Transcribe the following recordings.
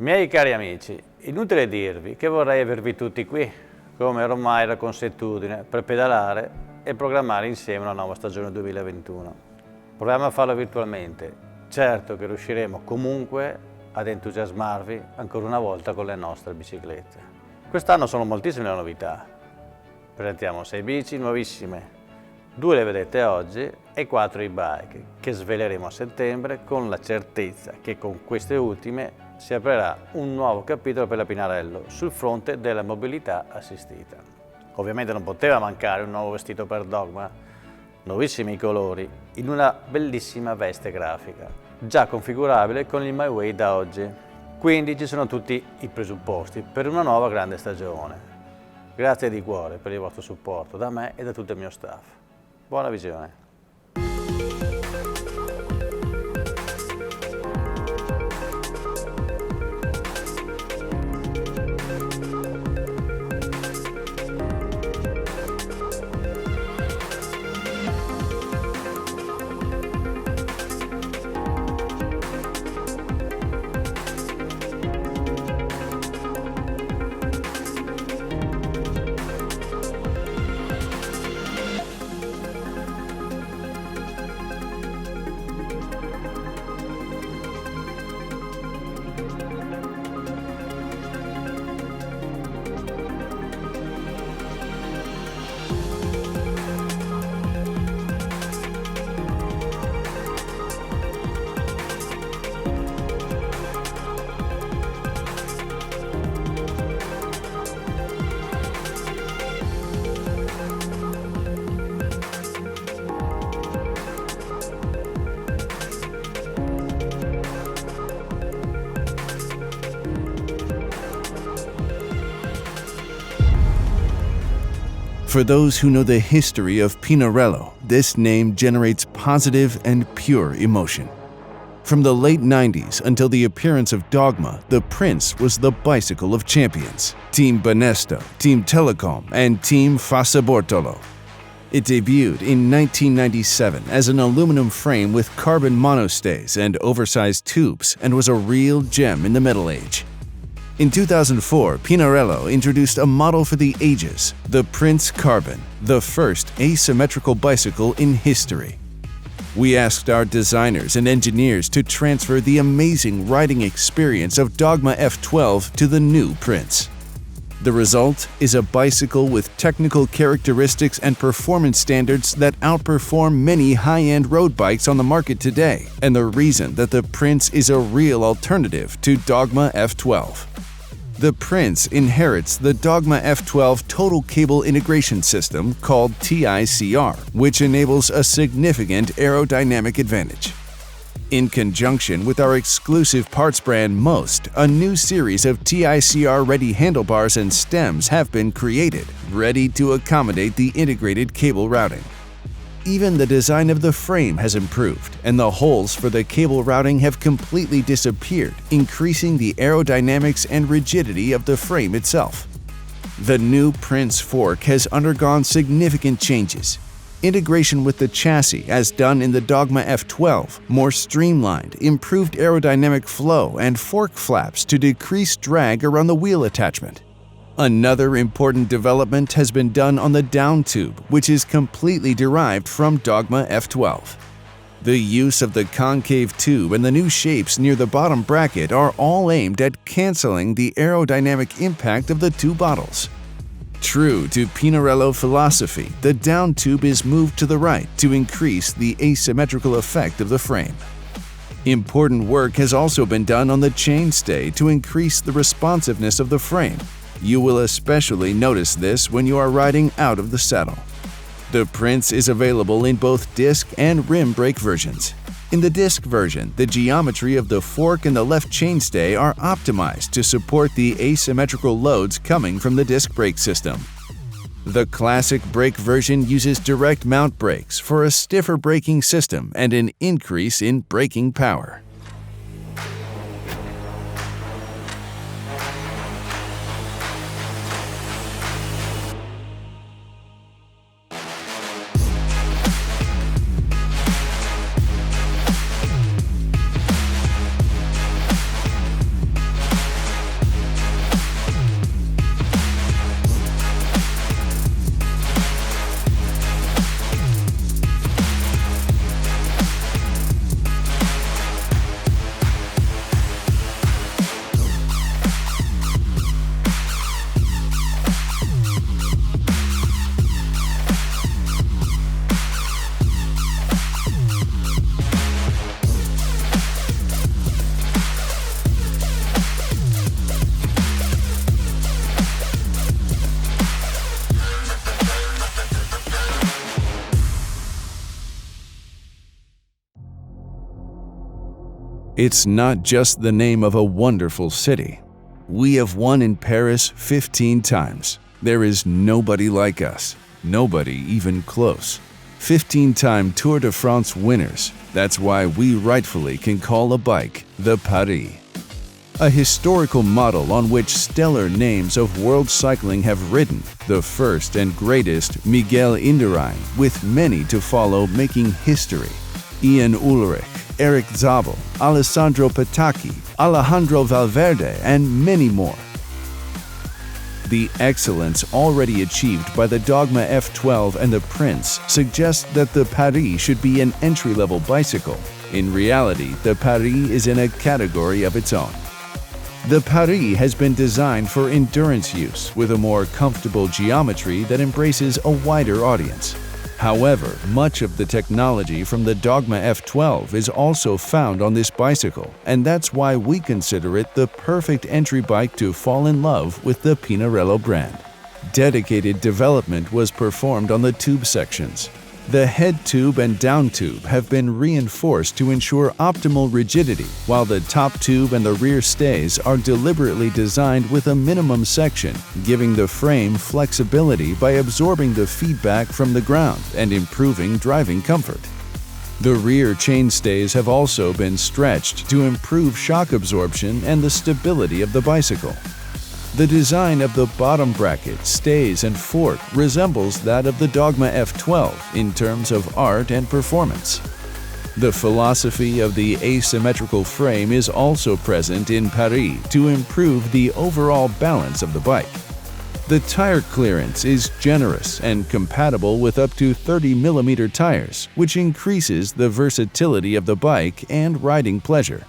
Miei cari amici, inutile dirvi che vorrei avervi tutti qui, come ormai era consuetudine, per pedalare e programmare insieme una nuova stagione 2021. Proviamo a farlo virtualmente, certo che riusciremo comunque ad entusiasmarvi ancora una volta con le nostre biciclette. Quest'anno sono moltissime le novità. Presentiamo 6 bici nuovissime, 2 le vedete oggi e 4 e-bike che sveleremo a settembre con la certezza che con queste ultime si aprirà un nuovo capitolo per la Pinarello sul fronte della mobilità assistita. Ovviamente non poteva mancare un nuovo vestito per Dogma, nuovissimi colori, in una bellissima veste grafica, già configurabile con il My Way da oggi. Quindi ci sono tutti i presupposti per una nuova grande stagione. Grazie di cuore per il vostro supporto da me e da tutto il mio staff. Buona visione! For those who know the history of Pinarello, this name generates positive and pure emotion. From the late 90s until the appearance of Dogma, the Prince was the bicycle of champions. Team Banesto, Team Telecom, and Team Fasabortolo. It debuted in 1997 as an aluminum frame with carbon monostays and oversized tubes and was a real gem in the Middle Age. In 2004, Pinarello introduced a model for the ages, the Prince Carbon, the first asymmetrical bicycle in history. We asked our designers and engineers to transfer the amazing riding experience of Dogma F12 to the new Prince. The result is a bicycle with technical characteristics and performance standards that outperform many high-end road bikes on the market today, and the reason that the Prince is a real alternative to Dogma F12. The Prince inherits the Dogma F12 Total Cable Integration System called TICR, which enables a significant aerodynamic advantage. In conjunction with our exclusive parts brand Most, a new series of TICR-ready handlebars and stems have been created, ready to accommodate the integrated cable routing. Even the design of the frame has improved, and the holes for the cable routing have completely disappeared, increasing the aerodynamics and rigidity of the frame itself. The new Prince fork has undergone significant changes. Integration with the chassis, as done in the Dogma F12, more streamlined, improved aerodynamic flow, and fork flaps to decrease drag around the wheel attachment. Another important development has been done on the down tube, which is completely derived from Dogma F12. The use of the concave tube and the new shapes near the bottom bracket are all aimed at canceling the aerodynamic impact of the two bottles. True to Pinarello philosophy, the down tube is moved to the right to increase the asymmetrical effect of the frame. Important work has also been done on the chainstay to increase the responsiveness of the frame. You will especially notice this when you are riding out of the saddle. The Prince is available in both disc and rim brake versions. In the disc version, the geometry of the fork and the left chainstay are optimized to support the asymmetrical loads coming from the disc brake system. The classic brake version uses direct mount brakes for a stiffer braking system and an increase in braking power. It's not just the name of a wonderful city. We have won in Paris 15 times. There is nobody like us. Nobody even close. 15-time Tour de France winners. That's why we rightfully can call a bike the Paris. A historical model on which stellar names of world cycling have ridden, the first and greatest Miguel Indurain, with many to follow making history. Ian Ullrich, Eric Zabel, Alessandro Petacchi, Alejandro Valverde, and many more. The excellence already achieved by the Dogma F12 and the Prince suggests that the Paris should be an entry-level bicycle. In reality, the Paris is in a category of its own. The Paris has been designed for endurance use with a more comfortable geometry that embraces a wider audience. However, much of the technology from the Dogma F12 is also found on this bicycle, and that's why we consider it the perfect entry bike to fall in love with the Pinarello brand. Dedicated development was performed on the tube sections. The head tube and down tube have been reinforced to ensure optimal rigidity, while the top tube and the rear stays are deliberately designed with a minimum section, giving the frame flexibility by absorbing the feedback from the ground and improving driving comfort. The rear chainstays have also been stretched to improve shock absorption and the stability of the bicycle. The design of the bottom bracket, stays, and fork resembles that of the Dogma F12 in terms of art and performance. The philosophy of the asymmetrical frame is also present in Paris to improve the overall balance of the bike. The tire clearance is generous and compatible with up to 30mm tires, which increases the versatility of the bike and riding pleasure.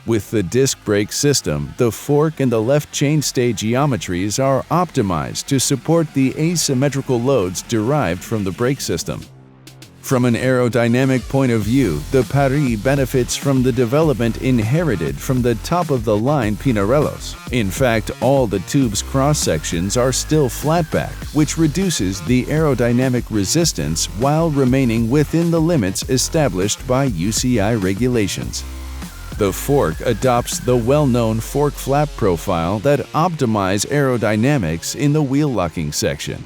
With the disc brake system, the fork and the left chainstay geometries are optimized to support the asymmetrical loads derived from the brake system. From an aerodynamic point of view, the Paris benefits from the development inherited from the top-of-the-line Pinarellos. In fact, all the tube's cross-sections are still flatback, which reduces the aerodynamic resistance while remaining within the limits established by UCI regulations. The fork adopts the well-known fork flap profile that optimize aerodynamics in the wheel locking section.